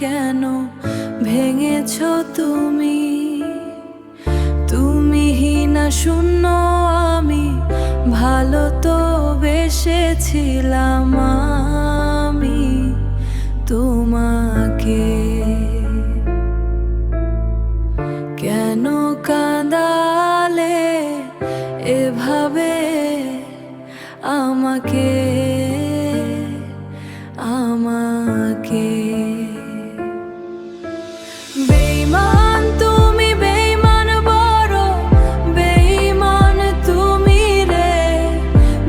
কেন ভেঙেছ তুমি? তুমিহীনা শূন্য আমি, ভালো তো বেসেছিলাম আমি তোমাকে। কেন কাঁদালে এভাবে আমাকে আমাকে? বেঈমান তুমি, বেঈমান বড় বেঈমান তুমি রে।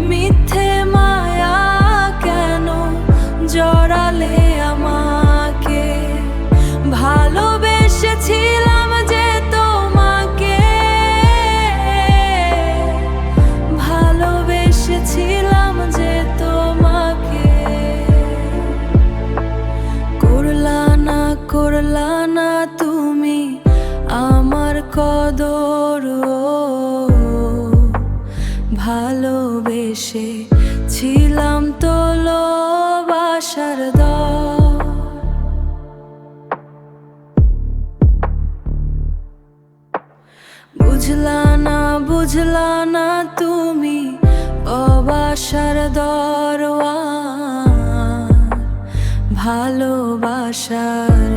মিথ্যে মায়া কেন জড়ালে আমাকে? ভালোবেসেছিলাম যে তোমাকে, ভালোবেসেছিলাম যে তোমাকে। করলা না তুমি আমার কদর, ভালোবেসে ছিলাম ভালোবাসার দর। বুঝলা না তুমি অবাসার দরওয়ার, ভালোবাসার